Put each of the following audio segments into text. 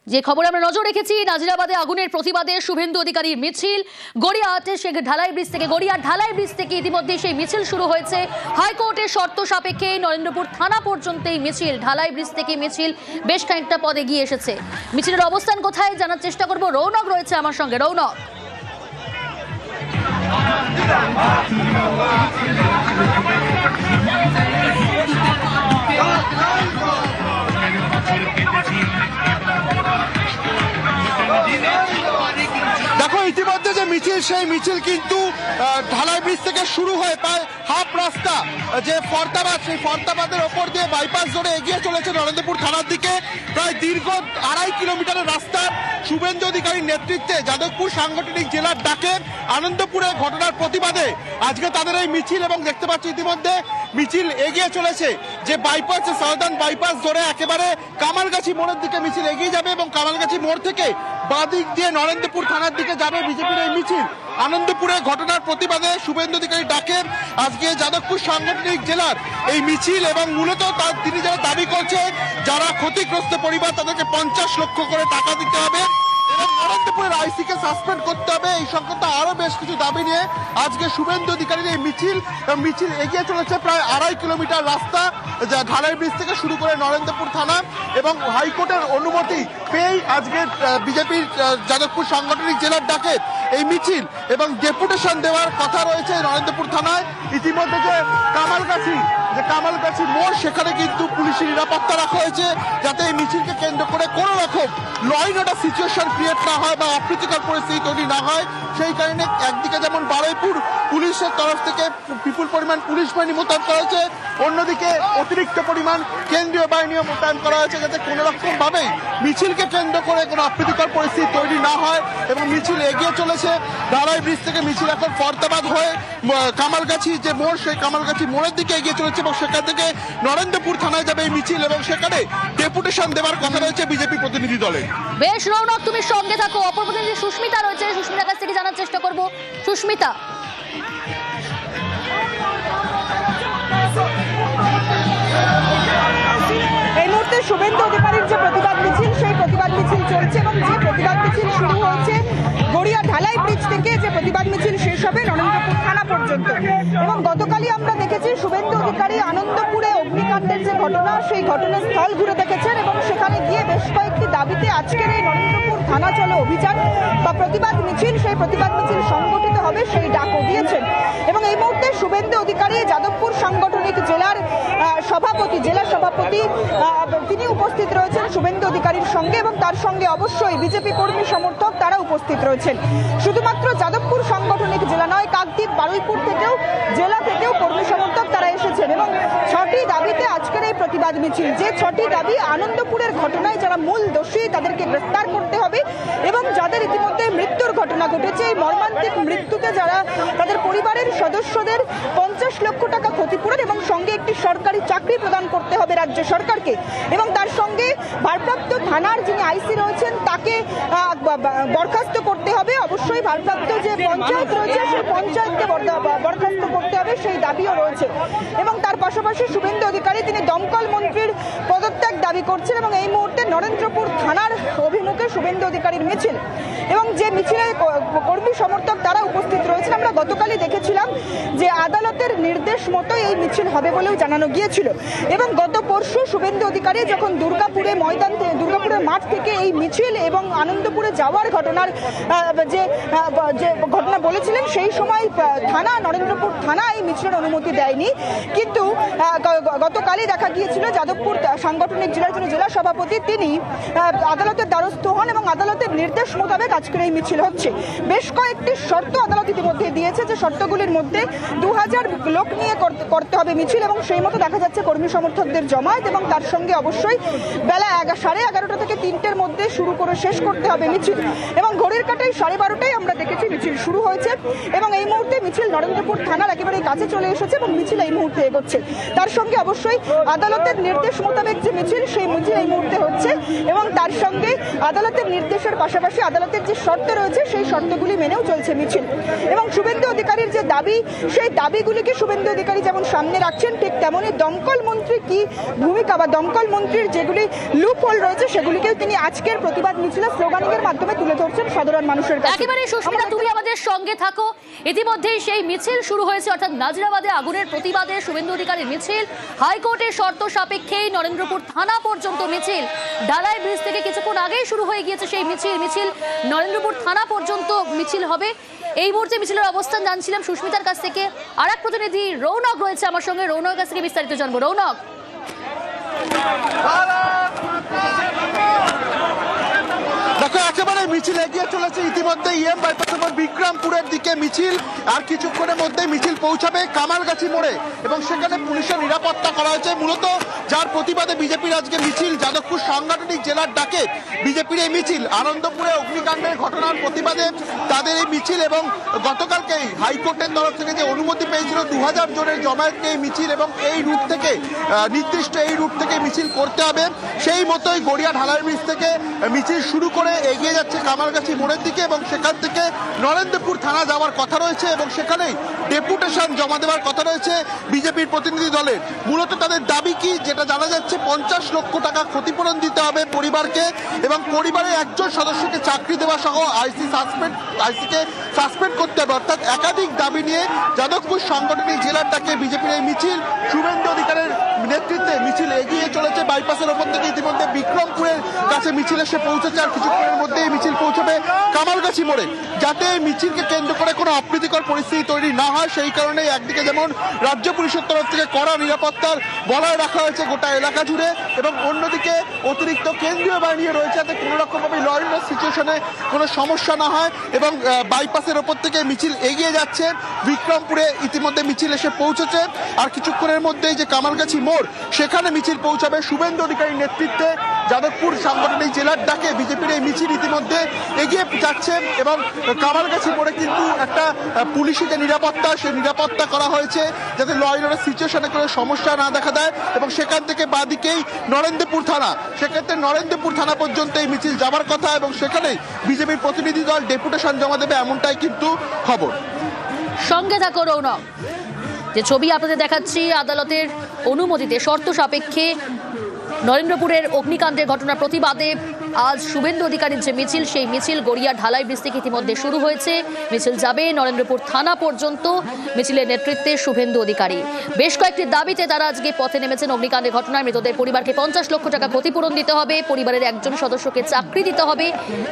যে খবর আমরা নজর রেখেছি, নাজিরাবাদে আগুনের প্রতিবাদে শুভেন্দু অধিকারীর মিছিল। গড়িয়াহাটে সে ঢালাই ব্রিজ থেকে ইতিমধ্যে সেই মিছিল শুরু হয়েছে। হাইকোর্টের শর্ত সাপেক্ষে নরেন্দ্রপুর থানা পর্যন্ত এই মিছিল, ঢালাই ব্রিজ থেকে মিছিল বেশ খানিকটা পদে গিয়ে এসেছে। মিছিলের অবস্থান কোথায় জানার চেষ্টা করব। রৌনক রয়েছে আমার সঙ্গে। রৌনক, দেখো ইতিমধ্যে যে মিছিল, সেই মিছিল কিন্তু ঢালাই ব্রিজ থেকে শুরু হয়ে প্রায় হাফ রাস্তা যে ফরতাবাদ, সেই ফরতাবাদের ওপর দিয়ে বাইপাস ধরে এগিয়ে চলেছে নরেন্দ্রপুর থানার দিকে। প্রায় দীর্ঘ 2.5 কিলোমিটারের রাস্তা শুভেন্দু অধিকারীর নেতৃত্বে যাদবপুর সাংগঠনিক জেলার ডাকে আনন্দপুরে ঘটনার প্রতিবাদে আজকে তাদের এই মিছিল। এবং দেখতে পাচ্ছি ইতিমধ্যে মিছিল এগিয়ে চলেছে যে বাইপাস, সাউদার্ন বাইপাস ধরে একেবারে কামালগাছি মোড়ের দিকে মিছিল এগিয়ে যাবে এবং কামালগাছি মোড় থেকে বাঁ দিক দিয়ে নরেন্দ্রপুর থানার দিকে যাবে বিজেপির এই মিছিল। আনন্দপুরে ঘটনার প্রতিবাদে শুভেন্দু অধিকারী ডাকেন আজকে যাদবপুর সাংগঠনিক জেলার এই মিছিল। এবং মূলত তিনি যারা দাবি করছে, যারা ক্ষতিগ্রস্ত পরিবার তাদেরকে 50 লক্ষ করে টাকা দিতে হবে এবং নরেন্দ্রপুরের আইসিকে সাসপেন্ড করতে হবে, এই সংক্রান্ত আরো বেশ কিছু দাবি নিয়ে আজকে শুভেন্দু অধিকারীর এই মিছিল। মিছিল এগিয়ে চলেছে প্রায় 2.5 কিলোমিটার রাস্তা, যা ঢালাই ব্রিজ থেকে শুরু করে নরেন্দ্রপুর থানা। এবং হাইকোর্টের অনুমতি পেয়েই আজকে বিজেপির যাদবপুর সাংগঠনিক জেলার ডাকে এই মিছিল এবং ডেপুটেশন দেওয়ার কথা রয়েছে নরেন্দ্রপুর থানায়। ইতিমধ্যে যে কামালগাছি মোড়, সেখানে কিন্তু পুলিশের নিরাপত্তা রাখা হয়েছে যাতে এই মিছিলকে কেন্দ্র করে কোনো রকম law and order situation create না হয় বা অপ্রীতিকর পরিস্থিতি তৈরি না হয়। সেই কারণে একদিকে যেমন বারুইপুর পুলিশের তরফ থেকে বিপুল পরিমাণ পুলিশ বাহিনী মোতায়েন করা হয়েছে, অন্যদিকে অতিরিক্ত পরিমাণ কেন্দ্রীয় বাহিনীও মোতায়েন করা হয়েছে যাতে কোনো রকম ভাবেই মিছিলকে কেন্দ্র করে কোনো অপ্রীতিকর পরিস্থিতি তৈরি না হয়। এবং মিছিল এগিয়ে চলেছে ঢালাই ব্রিজ থেকে। মিছিল এখন ফরতাবাদ হয়ে কামালগাছি যে মোড়, সেই কামালগাছি মোড়ের দিকে এগিয়ে চলেছে এবং সেখান থেকে নরেন্দ্রপুর থানায় যাবে এই মিছিল এবং সেখানে ডেপুটেশন দেওয়ার কথা রয়েছে বিজেপি প্রতিনিধি দলের। বেশ রৌনক, তুমি সঙ্গে থাকো। অপর প্রতিনিধি সুস্মিতা রয়েছে, সুস্মিতার কাছ থেকে জানার চেষ্টা করব। সুস্মিতা, এই মুহূর্তে শুভেন্দু অধিকারীর যে প্রতিবাদ মিছিল, সেই প্রতিবাদ মিছিল চলছে এবং যে প্রতিবাদ মিছিল শুরু হয়েছে গড়িয়া ঢালাই ব্রিজ থেকে, যে প্রতিবাদ মিছিল শেষ হবে নরেন্দ্রপুর থানা পর্যন্ত। এবং গতকালই আমরা দেখেছি শুভেন্দু অধিকারী আনন্দপুরে অগ্নিকাণ্ডের যে ঘটনা, সেই ঘটনাস্থল ঘুরে দেখেছেন এবং সেখানে গিয়ে বেশ কয়েকটি দাবিতে আজকের এই নরেন্দ্রপুর থানা চলো অভিযান বা প্রতিবাদ মিছিল, সেই প্রতিবাদ মিছিল সংগঠিত হবে সেই ডাকও দিয়েছেন। এবং এই মুহূর্তে শুভেন্দু অধিকারী যাদবপুর সাংগঠনিক জেলার জেলা সভাপতি তিনি উপস্থিত রয়েছেন শুভেন্দু অধিকারীর সঙ্গে এবং তার সঙ্গে অবশ্যই বিজেপি কর্মী সমর্থক তারা উপস্থিত রয়েছেন। শুধুমাত্র যাদবপুর সাংগঠনিক জেলা নয়, কাকদ্বীপ, বারুইপুর থেকেও, জেলা থেকেও কর্মী সমর্থক তারা এসেছেন এবং 6টি দাবিতে আজকের এই প্রতিবাদ মিছিল। যে 6টি দাবি, আনন্দপুরের ঘটনায় যারা মূল দোষী তাদেরকে গ্রেফতার করতে হবে এবং যাদের ইতিমধ্যে মৃত্যুর ঘটনা ঘটেছে, এই মর্মান্তিক মৃত্যুতে যারা তাদের পরিবারের সদস্যদের 50 লক্ষ টাকা ক্ষতিপূরণ এবং সঙ্গে একটি সরকারি চাকরি প্রদান করতে হবে রাজ্য সরকারকে। এবং তার সঙ্গে ভারপ্রাপ্ত থানার যিনি আইসি রয়েছেন তাকে বরখাস্ত করতে হবে। অবশ্যই ভারপ্রাপ্ত যে পঞ্চায়েত রয়েছে সেই পঞ্চায়েতকে বরখাস্ত করতে হবে, সেই দাবিও রয়েছে। এবং তার পাশাপাশি শুভেন্দু অধিকারী তিনি দমকল মন্ত্রীর পদত্যাগ দাবি করছেন এবং এই মুহূর্তে নরেন্দ্রপুর থানার অভিমুখে শুভেন্দু অধিকারীর মিছিল এবং যে মিছিলে কর্মী সমর্থক তারা উপস্থিত রয়েছেন। আমরা গতকালই দেখেছিলাম যে আদালতের নির্দেশ মতো এই মিছিল হবে বলেও জানানো গিয়েছিল। এবং গত পরশু শুভেন্দু অধিকারী যখন দুর্গাপুরের মাঠ থেকে এই মিছিল এবং আনন্দপুরে যাওয়ার ঘটনার যে ঘটনা বলেছিলেন, সেই সময় নরেন্দ্রপুর থানা এই মিছিলের অনুমতি দেয়নি। কিন্তু গতকালই দেখা গিয়েছিল যাদবপুর সাংগঠনিক জেলার যিনি জেলা সভাপতি তিনি আদালতের দ্বারস্থ হন এবং আদালতের নির্দেশ মোতাবেক আজকের এই মিছিল হচ্ছে। বেশ কয়েকটি শর্ত আদালত ইতিমধ্যে দিয়েছে, যে শর্তগুলির মধ্যে 2000 লোক নিয়ে করতে হবে মিছিল এবং সেই মতো দেখা যাচ্ছে কর্মী সমর্থকদের জমায়েত এবং তার সঙ্গে অবশ্যই বেলা 11:30 থেকে 3টের মধ্যে শুরু করে শেষ করতে হবে মিছিল। এবং ঘড়ির কাঁটায় 12:30টায় আমরা দেখেছি মিছিল শুরু হয়েছে এবং এই মুহূর্তে মিছিল নরেন্দ্রপুর থানার একেবারে কাছে চলে এসেছে এবং মিছিল এই মুহূর্তে এগোচ্ছে। তার সঙ্গে অবশ্যই আদালতের নির্দেশ মোতাবেক যে মিছিল, সেই মিছিল এই মুহূর্তে হচ্ছে এবং তার সঙ্গে আদালতের নির্দেশের পাশাপাশি আদালতের যে শর্ত রয়েছে সেই শর্তগুলি মেনেও চলছে মিছিল। এবং শুভেন্দু অধিকারীর যে দাবি, সেই দাবিগুলিকে শুভেন্দু অধিকারী যেমন সামনে রাখছেন, ঠিক তেমনই দমকল মন্ত্রী কি ভূমিকা বা দমকল মন্ত্রীর যেগুলি লুপ হোল রয়েছে সেগুলিকেও তিনি আজকের প্রতিবাদ মিছিলে স্লোগানিং এর মাধ্যমে তুলে ধরছেন সাধারণ মানুষের কাছে। একেবারে সুস্মিতা, তুমি আমাদের সঙ্গে থাকো। ইতিমধ্যেই সেই মিছিল শুরু হয়েছে, অর্থাৎ নাজিরাবাদে আগুনের প্রতিবাদে শুভেন্দু অধিকারীর মিছিল। হাইকোর্টের শর্ত সাপেক্ষেই নরেন্দ্রপুর থানা পর্যন্ত মিছিল। ঢালাই ব্রিজ থেকে কিছুক্ষণ আগেই শুরু হয়ে গিয়েছে সেই মিছিল নরেন্দ্রপুর থানা পর্যন্ত মিছিল হবে। এই মুহূর্তে মিছিলের অবস্থান জানছিলাম সুস্মিতার কাছ থেকে। আর এক প্রতিনিধি রৌনক রয়েছে আমার সঙ্গে, রৌনকের কাছ থেকে বিস্তারিত জানবো। রৌনক, দেখো একেবারে মিছিল এগিয়ে চলেছে ইতিমধ্যে ইএম বাইপাস এবং বিক্রমপুরের দিকে মিছিল। আর কিছুক্ষণের মধ্যে মিছিল পৌঁছাবে কামালগাছি মোড়ে এবং সেখানে পুলিশের নিরাপত্তা করা হয়েছে। মূলত যার প্রতিবাদে বিজেপির আজকে মিছিল, যাদবপুর সাংগঠনিক জেলার ডাকে বিজেপির এই মিছিল। আনন্দপুরে অগ্নিকাণ্ডের ঘটনার প্রতিবাদে তাদের এই মিছিল এবং গতকালকেই হাইকোর্টের তরফ থেকে যে অনুমতি পেয়েছিল 2000 জনের জমায়েতকে এই মিছিল এবং এই রুট থেকে নির্দিষ্ট এই রুট থেকে মিছিল করতে হবে, সেই মতোই গড়িয়া ঢালাই ব্রিজ থেকে মিছিল শুরু করে এগিয়ে যাচ্ছে কামালগাছি মোড়ের দিকে এবং সেখান থেকে নরেন্দ্রপুর থানা যাওয়ার কথা রয়েছে এবং সেখানেই ডেপুটেশন জমা দেওয়ার কথা রয়েছে বিজেপির প্রতিনিধি দলের। মূলত তাদের দাবি কি, যেটা জানা যাচ্ছে 50 লক্ষ টাকা ক্ষতিপূরণ দিতে হবে পরিবারকে এবং পরিবারের একজন সদস্যকে চাকরি দেওয়া সহ আইসিকে সাসপেন্ড করতে হবে। অর্থাৎ একাধিক দাবি নিয়ে যাদবপুর সাংগঠনিক জেলার ডাকে বিজেপির এই মিছিল। শুভেন্দু অধিকারের নেতৃত্বে মিছিল এগিয়ে চলেছে বাইপাসের ওপর থেকে। ইতিমধ্যে বিক্রমপুরের কাছে মিছিল এসে পৌঁছেছে, আর কিছুক্ষণের মধ্যে এই মিছিল পৌঁছবে কামালগাছি মোড়ে। যাতে এই মিছিলকে কেন্দ্র করে কোনো অপ্রীতিকর পরিস্থিতি তৈরি না হয় সেই কারণে একদিকে যেমন রাজ্য পুলিশের তরফ থেকে কড়া নিরাপত্তার বলয় রাখা হয়েছে গোটা এলাকা জুড়ে এবং অন্যদিকে অতিরিক্ত কেন্দ্রীয় বাহিনী রয়েছে যাতে কোনো রকমভাবে ল অ্যান্ড অর্ডার সিচুয়েশনে কোনো সমস্যা না হয়। এবং বাইপাসের ওপর থেকে মিছিল এগিয়ে যাচ্ছে, বিক্রমপুরে ইতিমধ্যে মিছিল এসে পৌঁছেছে। আর কিছুক্ষণের মধ্যেই যে কামালগাছি মোড় সেখানে মিছিল পৌঁছাবে শুভেন্দু অধিকারীর নেতৃত্বে। যাদবপুর সাংগঠনিক জেলার ডাকে বিজেপির এই মিছিল ইতিমধ্যে এগিয়ে যাচ্ছে এবং কামালগাছি মোড়ে কিন্তু একটা পুলিশি যে নিরাপত্তা, সেই নিরাপত্তা করা হয়েছে যাতে ল অ্যান্ড অর্ডার সিচুয়েশনে কোনো সমস্যা না দেখা দেয়। এবং সেখান থেকে বাদিকেই নরেন্দ্রপুর থানা, সেক্ষেত্রে নরেন্দ্রপুর থানা পর্যন্ত এই মিছিল যাওয়ার কথা এবং সেখানেই বিজেপির প্রতিনিধি দল ডেপুটেশন জমা দেবে, এমনটাই কিন্তু খবর। সঙ্গে থাকো রৌনক। যে ছবি আপনাদের দেখাচ্ছি, আদালতের অনুমতিতে শর্ত সাপেক্ষে নরেন্দ্রপুরের অগ্নিকাণ্ডের ঘটনার প্রতিবাদে আজ শুভেন্দু অধিকারীর যে মিছিল, সেই মিছিল গড়িয়া ঢালাই ব্রিজ থেকে ইতিমধ্যে শুরু হয়েছে। মিছিল যাবে নরেন্দ্রপুর থানা পর্যন্ত। মিছিলের নেতৃত্বে শুভেন্দু অধিকারী। বেশ কয়েকটি দাবিতে তারা আজকে পথে নেমেছেন। অগ্নিকাণ্ডের ঘটনায় মৃতদের পরিবারকে 50 লক্ষ টাকা ক্ষতিপূরণ দিতে হবে, পরিবারের একজন সদস্যকে চাকরি দিতে হবে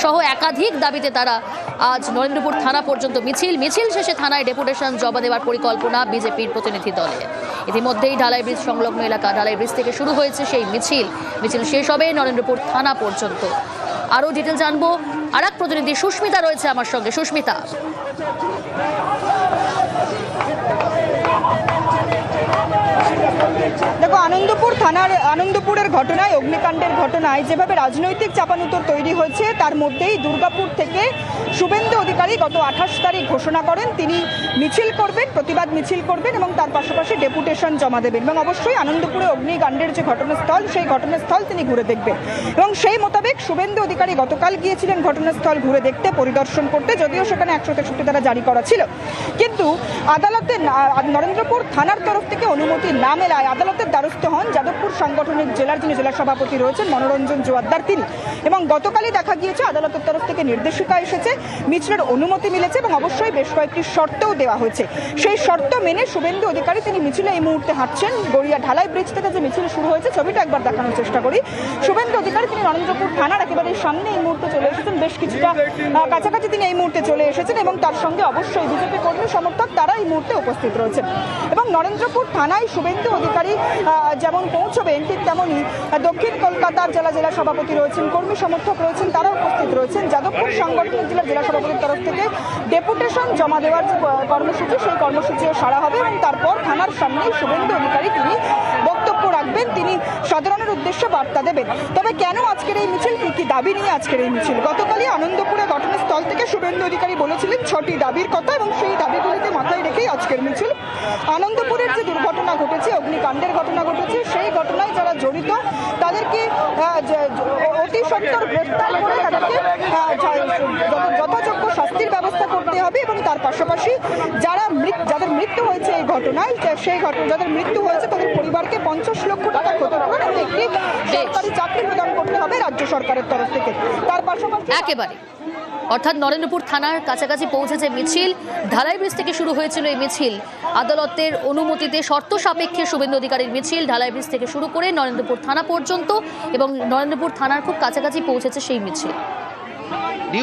সহ একাধিক দাবিতে তারা আজ নরেন্দ্রপুর থানা পর্যন্ত মিছিল শেষে থানায় ডেপুটেশন জমা দেওয়ার পরিকল্পনা বিজেপির প্রতিনিধি দলের। ইতিমধ্যেই ঢালাই ব্রিজ সংলগ্ন এলাকা ঢালাই ব্রিজ থেকে শুরু হয়েছে সেই মিছিল শেষ হবে নরেন্দ্রপুর থানা পর্যন্ত। আরো ডিটেল জানবো, আর এক প্রতিনিধি সুস্মিতা রয়েছে আমার সঙ্গে। সুস্মিতা, দেখো, আনন্দপুরের ঘটনায়, অগ্নিকাণ্ডের ঘটনায় যেভাবে রাজনৈতিক চাপানুতর তৈরি হয়েছে তার মধ্যেই দুর্গাপুর থেকে শুভেন্দু অধিকারী গত 28 তারিখ ঘোষণা করেন তিনি মিছিল করবেন, প্রতিবাদ মিছিল করবেন এবং তার পাশাপাশি ডেপুটেশন জমা দেবেন এবং অবশ্যই আনন্দপুরে অগ্নিকাণ্ডের যে ঘটনাস্থল সেই ঘটনাস্থল তিনি ঘুরে দেখবেন। এবং সেই মোতাবেক শুভেন্দু অধিকারী গতকাল গিয়েছিলেন ঘটনাস্থল ঘুরে দেখতে, পরিদর্শন করতে, যদিও সেখানে 163 ধারা জারি করা ছিল। কিন্তু আদালতে নরেন্দ্রপুর থানার তরফ থেকে অনুমতি না মেলায় আদালতের দ্বারস্থ হন যাদবপুর সাংগঠনিক জেলার যিনি জেলা সভাপতি রয়েছেন মনোরঞ্জন জোয়ারদার তিনি। এবং গতকালই দেখা গিয়েছে আদালতের তরফ থেকে নির্দেশিকা এসেছে, মিছিলের অনুমতি মিলেছে এবং অবশ্যই বেশ কয়েকটি শর্তও দেওয়া হয়েছে। সেই শর্ত মেনে শুভেন্দু অধিকারী তিনি মিছিলে এই মুহূর্তে হাঁটছেন। গড়িয়া ঢালাই ব্রিজ থেকে যে মিছিল শুরু হয়েছে, ছবিটা একবার দেখানোর চেষ্টা করি। শুভেন্দু অধিকারী তিনি নরেন্দ্রপুর থানার একেবারে সামনে এই মুহূর্তে চলে এসেছেন, বেশ কিছুটা কাছাকাছি তিনি এই মুহূর্তে চলে এসেছেন এবং তার সঙ্গে অবশ্যই বিজেপি কর্মী সমর্থক তারা এই মুহূর্তে উপস্থিত রয়েছেন। এবং নরেন্দ্রপুর থানায় শুভেন্দু অধিকারী যেমন পৌঁছবেন ঠিক তেমনই দক্ষিণ কলকাতার জেলা সভাপতি রয়েছেন, কর্মী সমর্থক রয়েছেন, তারা উপস্থিত রয়েছেন। যাদবপুর সাংগঠনিক জেলার জেলা সভাপতির তরফ থেকে ডেপুটেশন জমা দেওয়ার যে কর্মসূচি, সেই কর্মসূচিও সারা হবে এবং তারপর থানার সামনেই শুভেন্দু অধিকারী তিনি বক্তব্য রাখবেন করবেন, তিনি সাধারণের উদ্দেশ্যে বার্তা দেবেন। তবে কেন আজকের এই মিছিল, কি কি দাবি নিয়ে আজকের এই মিছিল? গতকালই আনন্দপুরে ঘটনাস্থল থেকে শুভেন্দু অধিকারী বলেছিলেন 6টি দাবির কথা এবং সেই দাবিগুলিকে মাথায় রেখেই আজকের মিছিল। আনন্দপুরের যে দুর্ঘটনা ঘটেছে, অগ্নিকাণ্ডের ঘটনা ঘটেছে, সেই ঘটনায় যারা জড়িত তাদেরকে অতি সত্বর গ্রেফতার করে তাদেরকে যথাযোগ্য শাস্তির ব্যবস্থা করতে হবে এবং তার পাশাপাশি যাদের মৃত্যু হয়েছে এই ঘটনায়, যাদের মৃত্যু হয়েছে তাদের পরিবারকে 50 লক্ষ টাকা ক্ষতিপূরণ এবং একটি সরকারি চাকরি প্রদান করতে হবে রাজ্য সরকারের তরফ থেকে। তার পাশাপাশি একেবারে অর্থাৎ নরেন্দ্রপুর থানার কাছাকাছি পৌঁছেছে মিছিল। ঢালাই ব্রিজ থেকে শুরু হয়েছিল এই মিছিল, আদালতের অনুমতিতে শর্ত সাপেক্ষে শুভেন্দু অধিকারীর মিছিল ঢালাই ব্রিজ থেকে শুরু করে নরেন্দ্রপুর থানা পর্যন্ত এবং নরেন্দ্রপুর থানার খুব কাছাকাছি পৌঁছেছে সেই মিছিল।